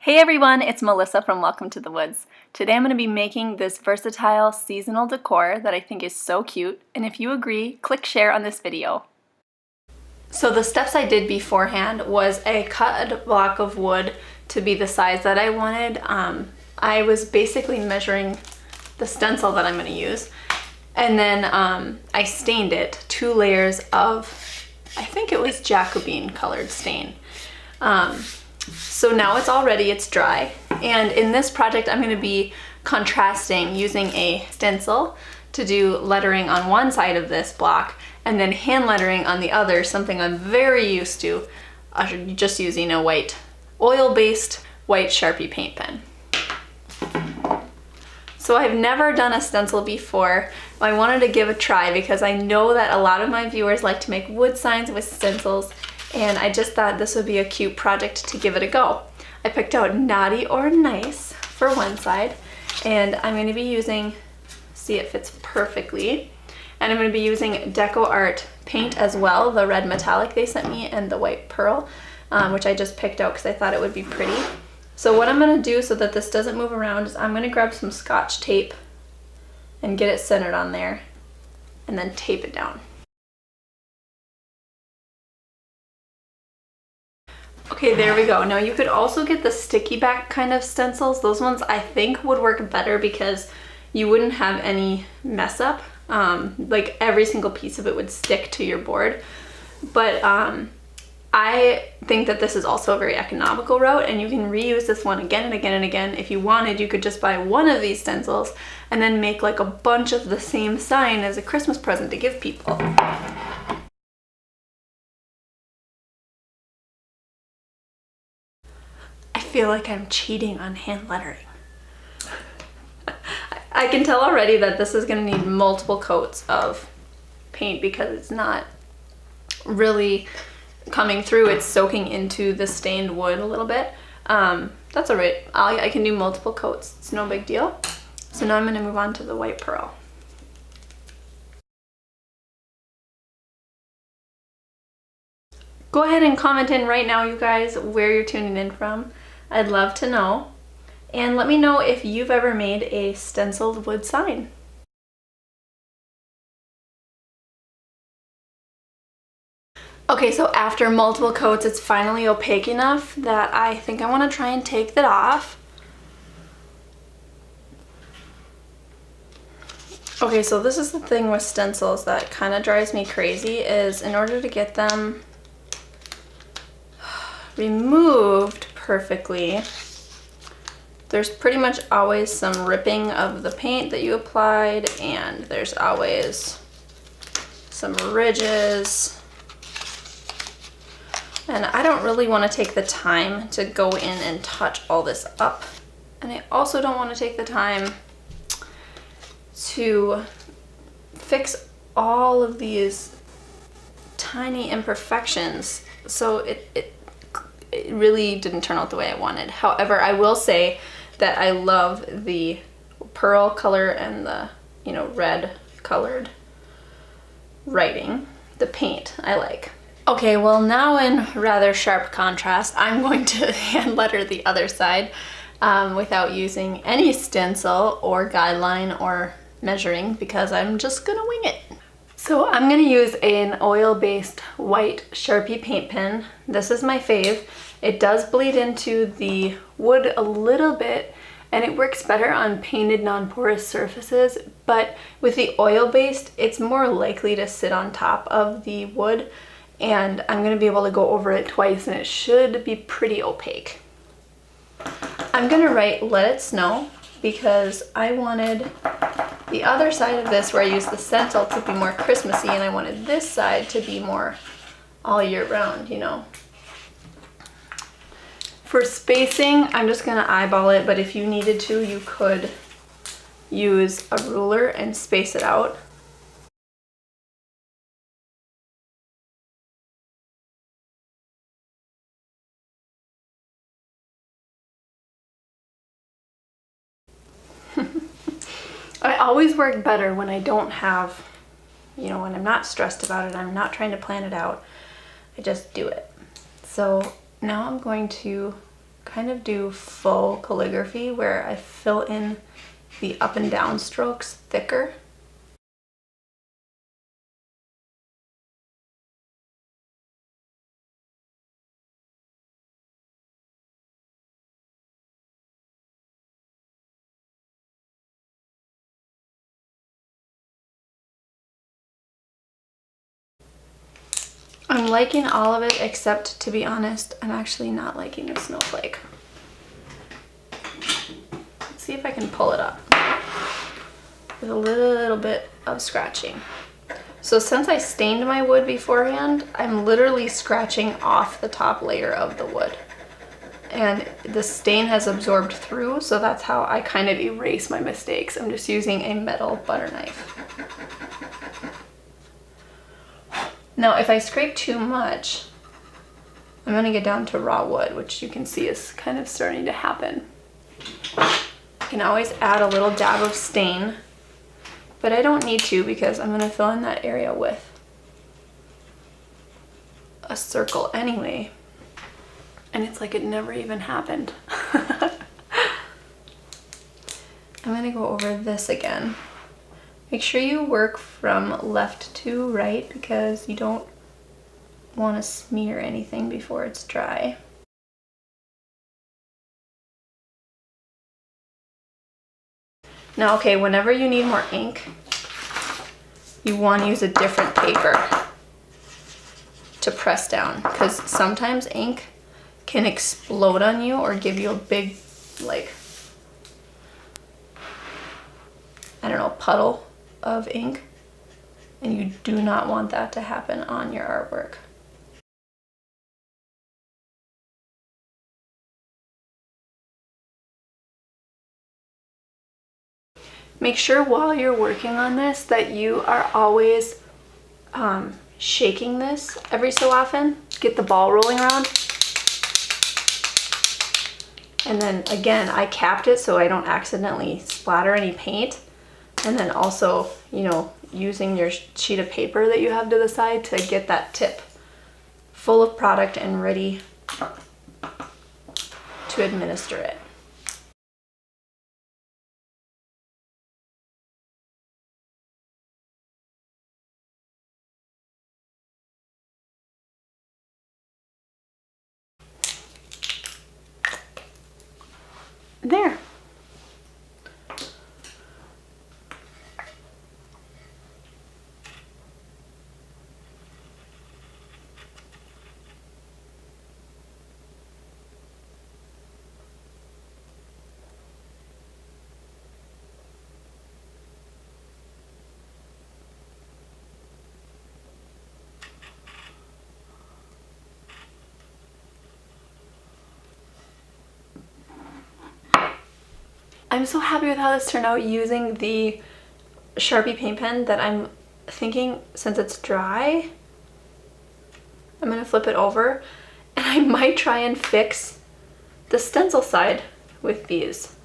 Hey everyone, it's Melissa from Welcome to the Woods. Today I'm going to be making this versatile seasonal decor that I think is so cute, and if you agree, click share on this video. So the steps I did beforehand was I cut a block of wood to be the size that I wanted. I was basically measuring the stencil that I'm going to use, and then I stained it 2 layers of, I think it was Jacobine colored stain. So now it's all ready, it's dry, and in this project I'm going to be contrasting using a stencil to do lettering on one side of this block and then hand lettering on the other, something I'm very used to, just using a white oil-based white Sharpie paint pen. So I've never done a stencil before. I wanted to give a try because I know that a lot of my viewers like to make wood signs with stencils, and I just thought this would be a cute project to give it a go. I picked out Naughty or Nice for one side, and I'm going to be using, see it fits perfectly, and I'm going to be using Deco Art paint as well, the red metallic they sent me and the white pearl, which I just picked out because I thought it would be pretty. So what I'm going to do so that this doesn't move around is I'm going to grab some Scotch tape and get it centered on there and then tape it down. Okay, there we go. Now you could also get the sticky back kind of stencils. Those ones I think would work better because you wouldn't have any mess up. Like every single piece of it would stick to your board. But I think that this is also a very economical route, and you can reuse this one again and again and again. If you wanted, you could just buy one of these stencils and then make like a bunch of the same sign as a Christmas present to give people. I feel like I'm cheating on hand lettering. I can tell already that this is going to need multiple coats of paint because it's not really coming through. It's soaking into the stained wood a little bit. That's alright. I can do multiple coats. It's no big deal. So now I'm going to move on to the white pearl. Go ahead and comment in right now, you guys, where you're tuning in from. I'd love to know. And let me know if you've ever made a stenciled wood sign. Okay, so after multiple coats, it's finally opaque enough that I think I want to try and take that off. Okay, so this is the thing with stencils that kind of drives me crazy, is in order to get them removed perfectly, there's pretty much always some ripping of the paint that you applied, and there's always some ridges. And I don't really want to take the time to go in and touch all this up. And I also don't want to take the time to fix all of these tiny imperfections. So it really didn't turn out the way I wanted. However, I will say that I love the pearl color and the, red colored writing. The paint I like. Okay, well now in rather sharp contrast, I'm going to hand letter the other side without using any stencil or guideline or measuring because I'm just gonna wing it. So I'm gonna use an oil-based white Sharpie paint pen. This is my fave. It does bleed into the wood a little bit, and it works better on painted non-porous surfaces, but with the oil-based, it's more likely to sit on top of the wood, and I'm gonna be able to go over it twice and it should be pretty opaque. I'm gonna write Let It Snow because I wanted the other side of this where I used the stencil to be more Christmassy, and I wanted this side to be more all year round, For spacing, I'm just gonna eyeball it, but if you needed to, you could use a ruler and space it out. I always work better when I don't have, when I'm not stressed about it, I'm not trying to plan it out, I just do it. So now I'm going to kind of do full calligraphy where I fill in the up and down strokes thicker. I'm liking all of it, except, to be honest, I'm actually not liking the snowflake. Let's see if I can pull it up with a little bit of scratching. So since I stained my wood beforehand, I'm literally scratching off the top layer of the wood. And the stain has absorbed through, so that's how I kind of erase my mistakes. I'm just using a metal butter knife. Now, if I scrape too much, I'm going to get down to raw wood, which you can see is kind of starting to happen. I can always add a little dab of stain, but I don't need to because I'm going to fill in that area with a circle anyway. And it's like it never even happened. I'm going to go over this again. Make sure you work from left to right because you don't want to smear anything before it's dry. Now, okay, whenever you need more ink, you want to use a different paper to press down because sometimes ink can explode on you or give you a big, like, I don't know, puddle of ink, and you do not want that to happen on your artwork. Make sure while you're working on this that you are always shaking this every so often. Get the ball rolling around. And then again, I capped it so I don't accidentally splatter any paint. And then also, you know, using your sheet of paper that you have to the side to get that tip full of product and ready to administer it. There. I'm so happy with how this turned out using the Sharpie paint pen that I'm thinking, since it's dry, I'm going to flip it over and I might try and fix the stencil side with these.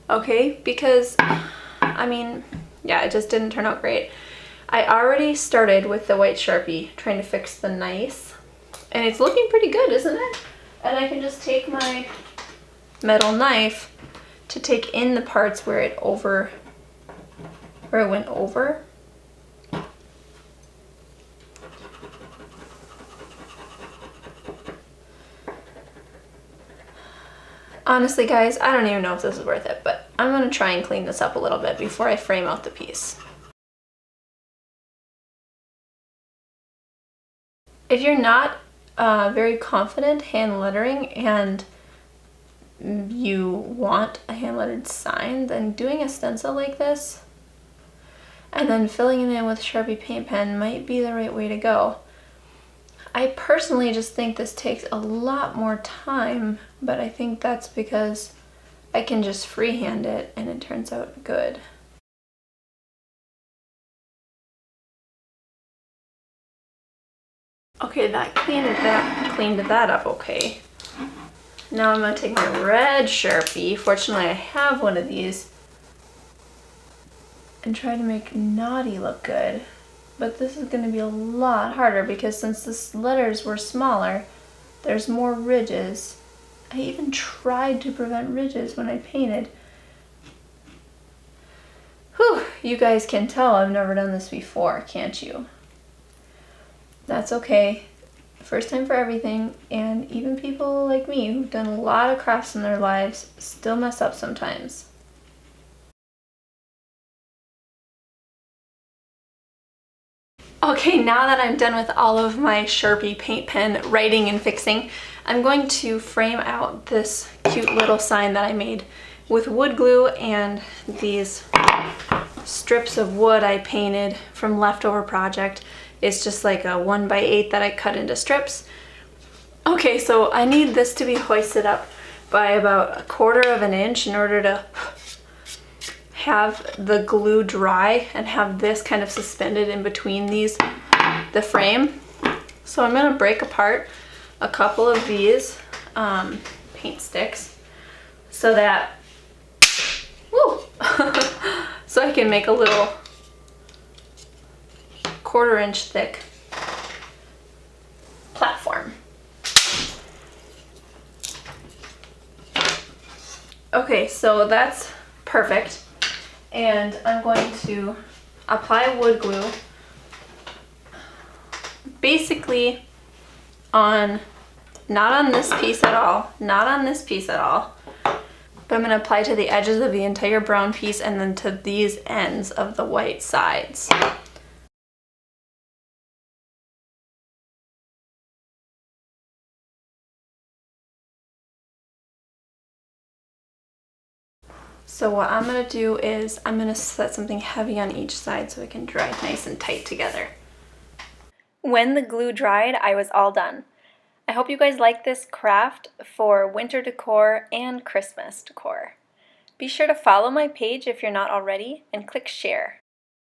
Okay, because I mean, yeah, it just didn't turn out great. I already started with the white Sharpie trying to fix the nice, and it's looking pretty good, isn't it? And I can just take my metal knife to take in the parts where it went over. Honestly, guys, I don't even know if this is worth it, but I'm gonna try and clean this up a little bit before I frame out the piece. If you're not very confident hand lettering and you want a hand lettered sign, then doing a stencil like this and then filling it in with Sharpie paint pen might be the right way to go. I personally just think this takes a lot more time, but I think that's because I can just freehand it and it turns out good. Okay, that cleaned that up okay. Now I'm going to take my red Sharpie, fortunately I have one of these, and try to make naughty look good. But this is going to be a lot harder because since the letters were smaller, there's more ridges I even tried to prevent ridges when I painted. Whew, you guys can tell I've never done this before, can't you? That's okay. First time for everything, and even people like me who've done a lot of crafts in their lives still mess up sometimes. Okay, now that I'm done with all of my Sharpie paint pen writing and fixing, I'm going to frame out this cute little sign that I made with wood glue and these strips of wood I painted from leftover project. It's just like a 1x8 that I cut into strips. Okay, so I need this to be hoisted up by about 1/4 of an inch in order to have the glue dry and have this kind of suspended in between the frame. So I'm gonna break apart a couple of these paint sticks so that, woo, so I can make a little 1/4 inch thick platform. Okay, so that's perfect. And I'm going to apply wood glue basically not on this piece at all, not on this piece at all, but I'm going to apply to the edges of the entire brown piece and then to these ends of the white sides. So what I'm going to do is I'm going to set something heavy on each side so it can dry nice and tight together. When the glue dried, I was all done. I hope you guys like this craft for winter decor and Christmas decor. Be sure to follow my page if you're not already and click share.